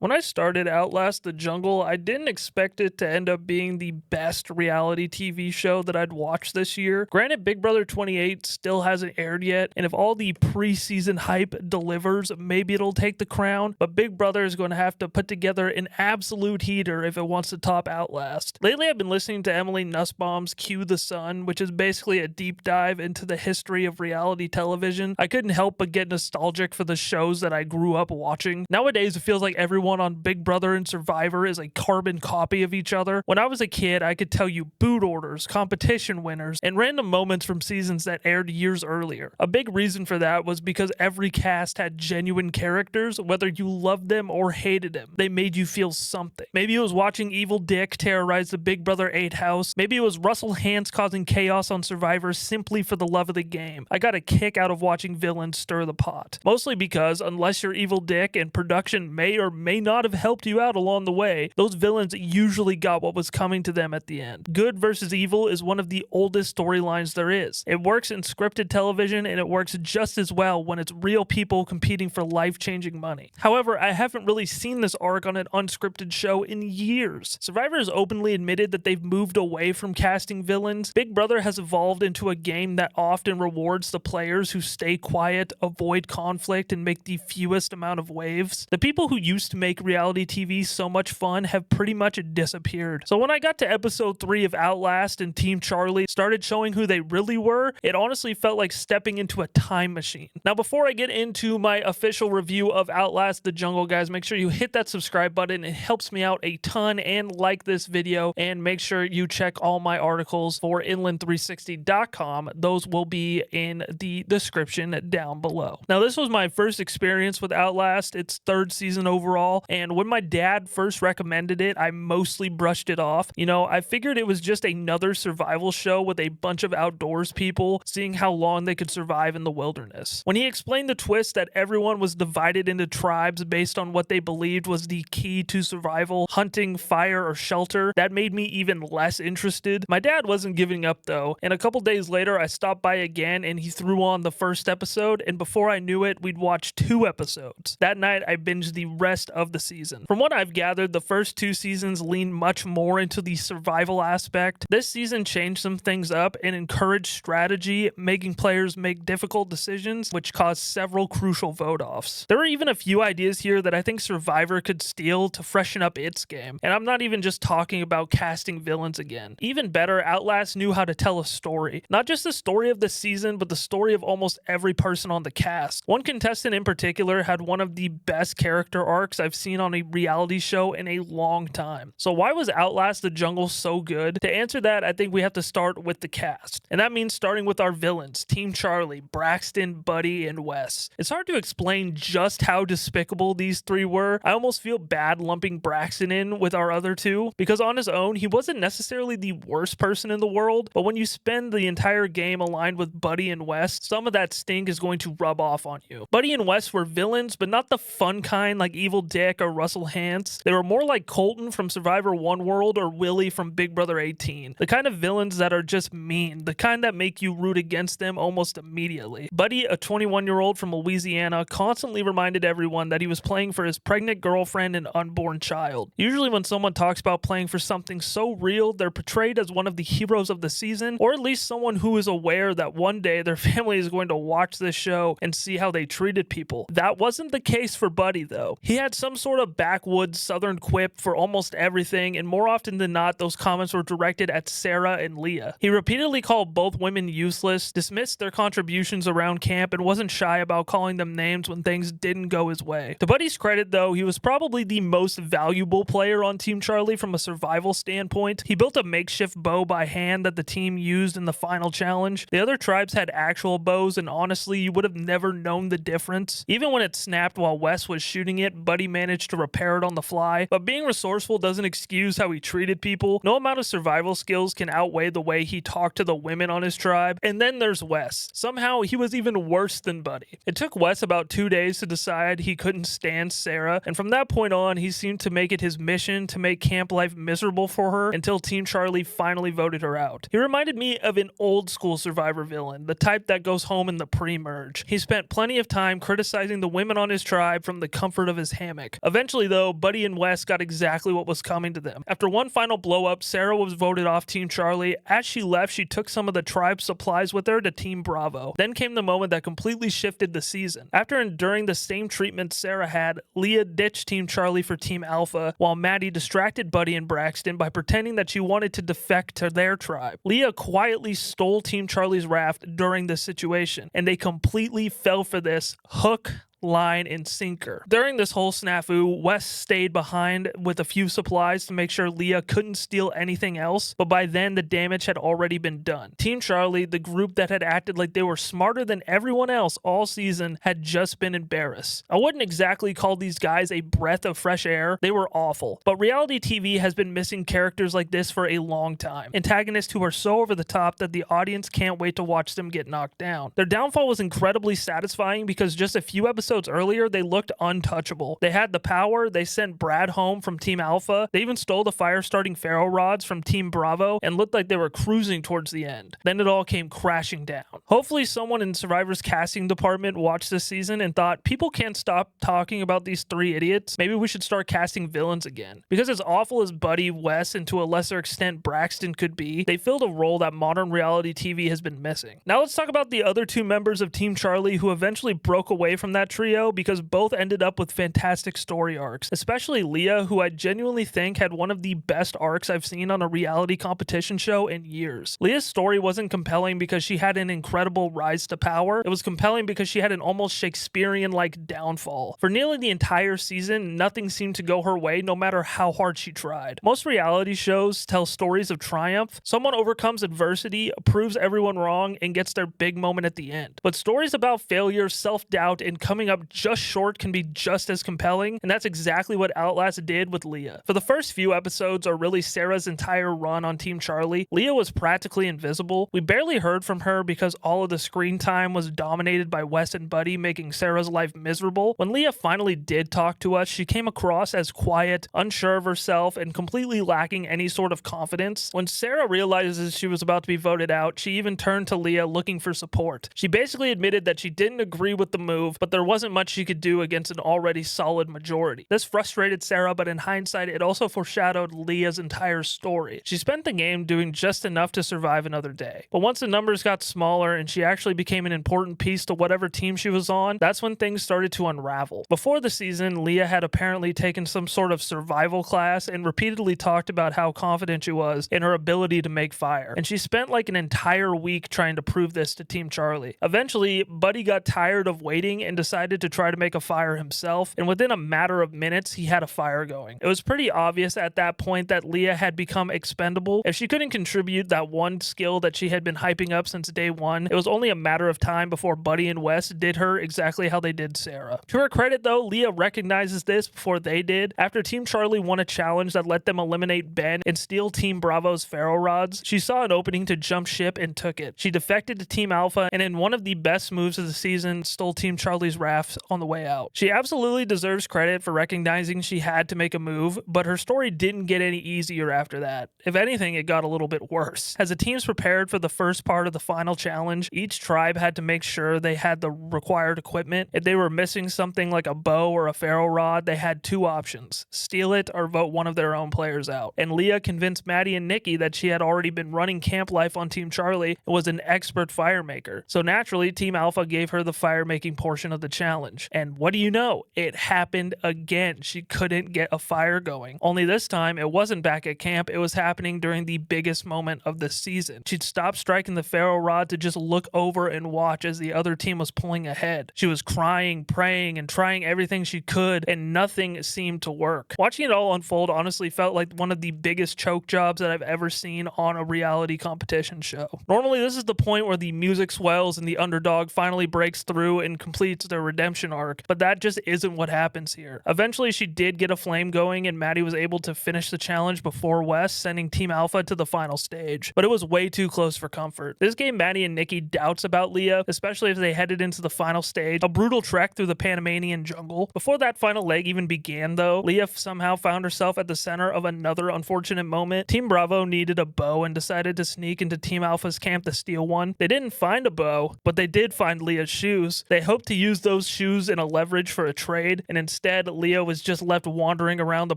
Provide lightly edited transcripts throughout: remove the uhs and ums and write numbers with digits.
When I started Outlast the Jungle, I didn't expect it to end up being the best reality TV show that I'd watched this year. Granted, Big Brother 28 still hasn't aired yet, and if all the preseason hype delivers, maybe it'll take the crown, but Big Brother is going to have to put together an absolute heater if it wants to top Outlast. Lately, I've been listening to Emily Nussbaum's Cue the Sun, which is basically a deep dive into the history of reality television. I couldn't help but get nostalgic for the shows that I grew up watching. Nowadays, it feels like everyone on Big Brother and Survivor is a carbon copy of each other. When I was a kid, I could tell you boot orders, competition winners, and random moments from seasons that aired years earlier. A big reason for that was because every cast had genuine characters, whether you loved them or hated them. They made you feel something. Maybe it was watching Evil Dick terrorize the Big Brother 8 house. Maybe it was Russell Hantz causing chaos on Survivor simply for the love of the game. I got a kick out of watching villains stir the pot. Mostly because, unless you're Evil Dick and production may or may not have helped you out along the way, those villains usually got what was coming to them at the end. Good versus evil is one of the oldest storylines there is. It works in scripted television, and it works just as well when it's real people competing for life-changing money. However, I haven't really seen this arc on an unscripted show in years. Survivor has openly admitted that they've moved away from casting villains. Big Brother has evolved into a game that often rewards the players who stay quiet, avoid conflict, and make the fewest amount of waves. The people who used to make reality TV so much fun have pretty much disappeared. So when I got to episode 3 of Outlast and Team Charlie started showing who they really were, it honestly felt like stepping into a time machine. Now, before I get into my official review of Outlast the Jungle, guys, make sure you hit that subscribe button. It helps me out a ton, and like this video, and make sure you check all my articles for inland360.com. Those will be in the description down below. Now, this was my first experience with Outlast. It's third season overall, and when my dad first recommended it, I mostly brushed it off. You know, I figured it was just another survival show with a bunch of outdoors people seeing how long they could survive in the wilderness. When he explained the twist that everyone was divided into tribes based on what they believed was the key to survival, hunting, fire, or shelter, that made me even less interested. My dad wasn't giving up though, and a couple days later I stopped by again and he threw on the first episode, and before I knew it, we'd watched 2 episodes. That night I binged the rest of the season. From what I've gathered, the first 2 seasons lean much more into the survival aspect. This season changed some things up and encouraged strategy, making players make difficult decisions, which caused several crucial vote-offs. There are even a few ideas here that I think Survivor could steal to freshen up its game, and I'm not even just talking about casting villains again. Even better, Outlast knew how to tell a story. Not just the story of the season, but the story of almost every person on the cast. One contestant in particular had one of the best character arcs I've seen on a reality show in a long time. So why was Outlast the Jungle so good? To answer that, I think we have to start with the cast. And that means starting with our villains, Team Charlie, Braxton, Buddy, and Wes. It's hard to explain just how despicable these 3 were. I almost feel bad lumping Braxton in with our other 2, because on his own, he wasn't necessarily the worst person in the world, but when you spend the entire game aligned with Buddy and Wes, some of that stink is going to rub off on you. Buddy and Wes were villains, but not the fun kind like Evil Dick or Russell Hantz. They were more like Colton from Survivor One World or Willie from Big Brother 18. The kind of villains that are just mean, the kind that make you root against them almost immediately. Buddy, a 21-year-old from Louisiana, constantly reminded everyone that he was playing for his pregnant girlfriend and unborn child. Usually when someone talks about playing for something so real, they're portrayed as one of the heroes of the season, or at least someone who is aware that one day their family is going to watch this show and see how they treated people. That wasn't the case for Buddy though. He had some sort of backwoods southern quip for almost everything, and more often than not, those comments were directed at Sarah and Leiya. He repeatedly called both women useless, dismissed their contributions around camp, and wasn't shy about calling them names when things didn't go his way. To Buddy's credit though, he was probably the most valuable player on Team Charlie from a survival standpoint. He built a makeshift bow by hand that the team used in the final challenge. The other tribes had actual bows, and honestly, you would have never known the difference. Even when it snapped while Wes was shooting it, Buddy managed to repair it on the fly. But being resourceful doesn't excuse how he treated people. No amount of survival skills can outweigh the way he talked to the women on his tribe. And then there's Wes. Somehow, he was even worse than Buddy. It took Wes about 2 days to decide he couldn't stand Sarah, and from that point on, he seemed to make it his mission to make camp life miserable for her until Team Charlie finally voted her out. He reminded me of an old school Survivor villain, the type that goes home in the pre-merge. He spent plenty of time criticizing the women on his tribe from the comfort of his hammock. dynamic. Eventually though, Buddy and Wes got exactly what was coming to them. After one final blow up, Sarah was voted off Team Charlie. As she left, she took some of the tribe's supplies with her to Team Bravo. Then came the moment that completely shifted the season. After enduring the same treatment Sarah had, Leiya ditched Team Charlie for Team Alpha, while Maddie distracted Buddy and Braxton by pretending that she wanted to defect to their tribe. Leiya quietly stole Team Charlie's raft during this situation, and they completely fell for this hook, line, and sinker. During this whole snafu, Wes stayed behind with a few supplies to make sure Leiya couldn't steal anything else, but by then the damage had already been done. Team Charlie, the group that had acted like they were smarter than everyone else all season, had just been embarrassed. I wouldn't exactly call these guys a breath of fresh air. They were awful. But reality TV has been missing characters like this for a long time. Antagonists who are so over the top that the audience can't wait to watch them get knocked down. Their downfall was incredibly satisfying because just a few episodes earlier, they looked untouchable. They had the power, they sent Brad home from Team Alpha, they even stole the fire-starting ferro rods from Team Bravo and looked like they were cruising towards the end. Then it all came crashing down. Hopefully someone in Survivor's casting department watched this season and thought, people can't stop talking about these three idiots. Maybe we should start casting villains again. Because as awful as Buddy, Wes, and to a lesser extent Braxton could be, they filled a role that modern reality TV has been missing. Now let's talk about the other two members of Team Charlie who eventually broke away from that trio because both ended up with fantastic story arcs, especially Leiya, who I genuinely think had one of the best arcs I've seen on a reality competition show in years. Leia's story wasn't compelling because she had an incredible rise to power. It was compelling because she had an almost Shakespearean-like downfall. For nearly the entire season, nothing seemed to go her way no matter how hard she tried. Most reality shows tell stories of triumph. Someone overcomes adversity, proves everyone wrong, and gets their big moment at the end. But stories about failure, self-doubt, and coming up just short can be just as compelling, and that's exactly what Outlast did with Leiya. For the first few episodes, or really Sarah's entire run on Team Charlie, Leiya was practically invisible. We barely heard from her because all of the screen time was dominated by Wes and Buddy, making Sarah's life miserable. When Leiya finally did talk to us, she came across as quiet, unsure of herself, and completely lacking any sort of confidence. When Sarah realizes she was about to be voted out, she even turned to Leiya looking for support. She basically admitted that she didn't agree with the move, but there wasn't much she could do against an already solid majority. This frustrated Sarah, but in hindsight, it also foreshadowed Leia's entire story. She spent the game doing just enough to survive another day. But once the numbers got smaller and she actually became an important piece to whatever team she was on, that's when things started to unravel. Before the season, Leiya had apparently taken some sort of survival class and repeatedly talked about how confident she was in her ability to make fire. And she spent like an entire week trying to prove this to Team Charlie. Eventually, Buddy got tired of waiting and decided to try to make a fire himself, and within a matter of minutes, he had a fire going. It was pretty obvious at that point that Leiya had become expendable. If she couldn't contribute that one skill that she had been hyping up since day one, it was only a matter of time before Buddy and Wes did her exactly how they did Sarah. To her credit though, Leiya recognizes this before they did. After Team Charlie won a challenge that let them eliminate Ben and steal Team Bravo's ferro rods, she saw an opening to jump ship and took it. She defected to Team Alpha and in one of the best moves of the season, stole Team Charlie's raft on the way out. She absolutely deserves credit for recognizing she had to make a move, but her story didn't get any easier after that. If anything, it got a little bit worse. As the teams prepared for the first part of the final challenge, each tribe had to make sure they had the required equipment. If they were missing something like a bow or a ferro rod, they had two options: steal it or vote one of their own players out. And Leiya convinced Maddie and Nikki that she had already been running camp life on Team Charlie and was an expert fire maker. So naturally, Team Alpha gave her the fire making portion of the challenge. And what do you know? It happened again. She couldn't get a fire going. Only this time, it wasn't back at camp. It was happening during the biggest moment of the season. She'd stopped striking the ferro rod to just look over and watch as the other team was pulling ahead. She was crying, praying, and trying everything she could, and nothing seemed to work. Watching it all unfold honestly felt like one of the biggest choke jobs that I've ever seen on a reality competition show. Normally, this is the point where the music swells and the underdog finally breaks through and completes their redemption arc, but that just isn't what happens here. Eventually, she did get a flame going, and Maddie was able to finish the challenge before Wes, sending Team Alpha to the final stage. But it was way too close for comfort. This gave Maddie and Nikki doubts about Leiya, especially as they headed into the final stage, a brutal trek through the Panamanian jungle. Before that final leg even began, though, Leiya somehow found herself at the center of another unfortunate moment. Team Bravo needed a bow and decided to sneak into Team Alpha's camp to steal one. They didn't find a bow, but they did find Leia's shoes. They hoped to use those those shoes in a leverage for a trade, and instead Leiya was just left wandering around the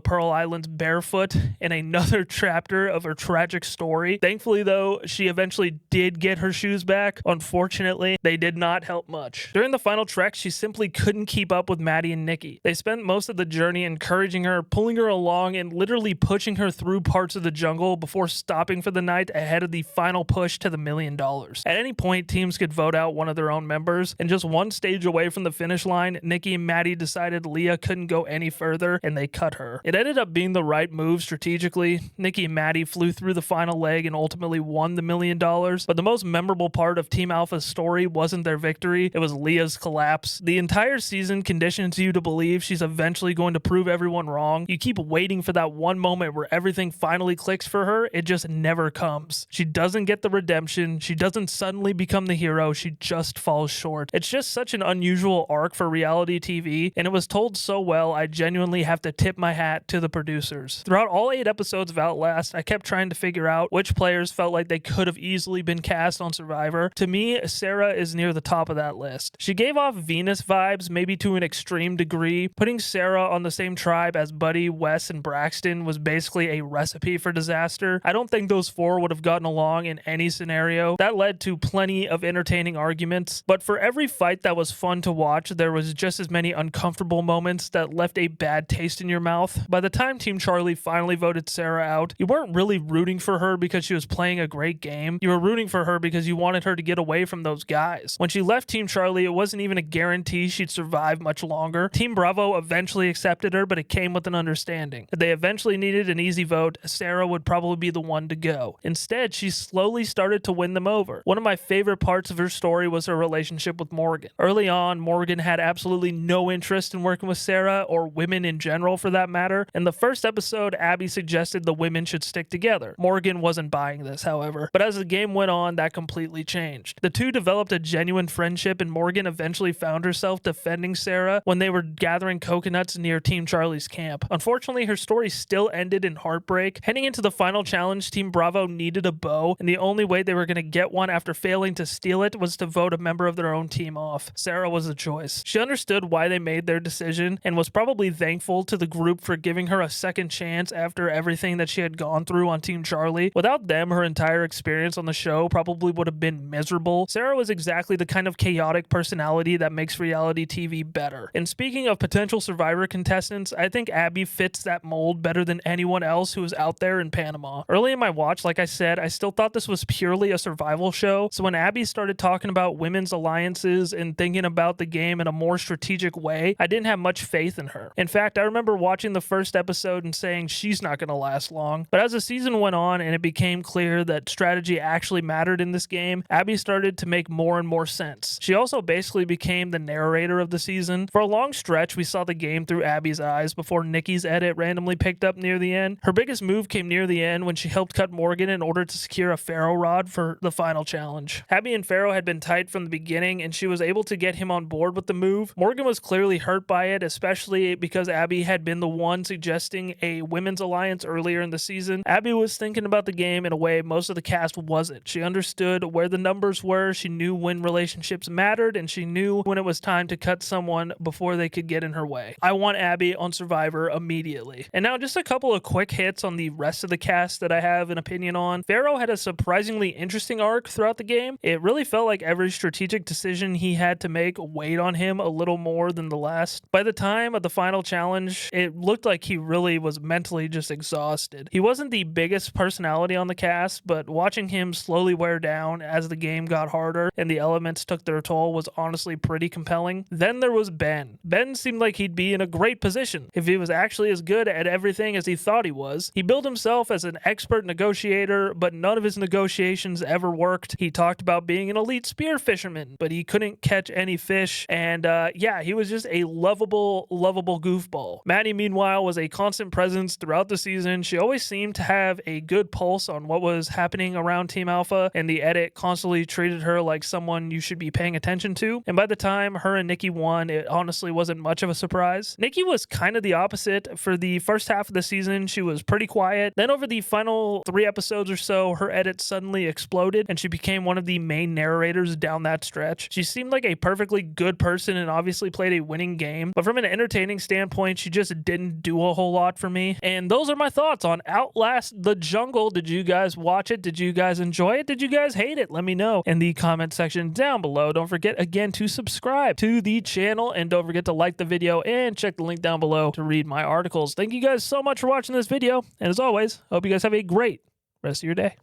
Pearl Islands barefoot in another chapter of her tragic story. Thankfully though, she eventually did get her shoes back. Unfortunately, they did not help much. During the final trek, she simply couldn't keep up with Maddie and Nikki. They spent most of the journey encouraging her, pulling her along, and literally pushing her through parts of the jungle before stopping for the night ahead of the final push to the $1 million. At any point, teams could vote out one of their own members, and just one stage away from the finish line, Nikki and Maddie decided Leiya couldn't go any further, and they cut her. It ended up being the right move strategically. Nikki and Maddie flew through the final leg and ultimately won the $1 million, but the most memorable part of Team Alpha's story wasn't their victory, it was Leia's collapse. The entire season conditions you to believe she's eventually going to prove everyone wrong. You keep waiting for that one moment where everything finally clicks for her, it just never comes. She doesn't get the redemption, she doesn't suddenly become the hero, she just falls short. It's just such an unusual arc for reality TV, and it was told so well, I genuinely have to tip my hat to the producers. Throughout all 8 episodes of Outlast, I kept trying to figure out which players felt like they could have easily been cast on Survivor. To me, Sarah is near the top of that list. She gave off Venus vibes, maybe to an extreme degree. Putting Sarah on the same tribe as Buddy, Wes, and Braxton was basically a recipe for disaster. I don't think those 4 would have gotten along in any scenario. That led to plenty of entertaining arguments, but for every fight that was fun to watch, there was just as many uncomfortable moments that left a bad taste in your mouth. By the time Team Charlie finally voted Sarah out, you weren't really rooting for her because she was playing a great game. You were rooting for her because you wanted her to get away from those guys. When she left Team Charlie, it wasn't even a guarantee she'd survive much longer. Team Bravo eventually accepted her, but it came with an understanding. If they eventually needed an easy vote, Sarah would probably be the one to go. Instead, she slowly started to win them over. One of my favorite parts of her story was her relationship with Morgan. Early on, Morgan had absolutely no interest in working with Sarah, or women in general for that matter. In the first episode, Abby suggested the women should stick together. Morgan wasn't buying this, however, but as the game went on, that completely changed. The two developed a genuine friendship, and Morgan eventually found herself defending Sarah when they were gathering coconuts near Team Charlie's camp. Unfortunately, her story still ended in heartbreak. Heading into the final challenge, Team Bravo needed a bow, and the only way they were going to get one after failing to steal it was to vote a member of their own team off. Sarah was the choice. She understood why they made their decision and was probably thankful to the group for giving her a second chance after everything that she had gone through on Team Charlie. Without them, her entire experience on the show probably would have been miserable. Sarah was exactly the kind of chaotic personality that makes reality TV better. And speaking of potential Survivor contestants, I think Abby fits that mold better than anyone else who is out there in Panama. Early in my watch, like I said, I still thought this was purely a survival show, so when Abby started talking about women's alliances and thinking about the game in a more strategic way, I didn't have much faith in her. In fact, I remember watching the first episode and saying she's not going to last long, but as the season went on and it became clear that strategy actually mattered in this game, Abby started to make more and more sense. She also basically became the narrator of the season. For a long stretch, we saw the game through Abby's eyes before Nikki's edit randomly picked up near the end. Her biggest move came near the end when she helped cut Morgan in order to secure a Pharaoh rod for the final challenge. Abby and Pharaoh had been tight from the beginning, and she was able to get him on board with the move. Morgan was clearly hurt by it, especially because Abby had been the one suggesting a women's alliance earlier in the season. Abby was thinking about the game in a way most of the cast wasn't. She understood where the numbers were, she knew when relationships mattered, and she knew when it was time to cut someone before they could get in her way. I want Abby on Survivor immediately. And now just a couple of quick hits on the rest of the cast that I have an opinion on. Pharaoh had a surprisingly interesting arc throughout the game. It really felt like every strategic decision he had to make weighed on him a little more than the last. By the time of the final challenge, it looked like he really was mentally just exhausted. He wasn't the biggest personality on the cast, but watching him slowly wear down as the game got harder and the elements took their toll was honestly pretty compelling. Then there was Ben. Ben seemed like he'd be in a great position if he was actually as good at everything as he thought he was. He billed himself as an expert negotiator, but none of his negotiations ever worked. He talked about being an elite spear fisherman, but he couldn't catch any fish, and yeah, he was just a lovable goofball. Maddie, meanwhile, was a constant presence throughout the season. She always seemed to have a good pulse on what was happening around Team Alpha, and the edit constantly treated her like someone you should be paying attention to. And by the time her and Nikki won, it honestly wasn't much of a surprise. Nikki was kind of the opposite. For the first half of the season, she was pretty quiet. Then over the final 3 episodes or so, her edit suddenly exploded, and she became one of the main narrators down that stretch. She seemed like a perfectly good good person and obviously played a winning game, but from an entertaining standpoint, she just didn't do a whole lot for me. And those are my thoughts on Outlast the Jungle. Did you guys watch it? Did you guys enjoy it? Did you guys hate it? Let me know in the comment section down below. Don't forget again to subscribe to the channel, and don't forget to like the video and check the link down below to read my articles. Thank you guys so much for watching this video, and as always, I hope you guys have a great rest of your day.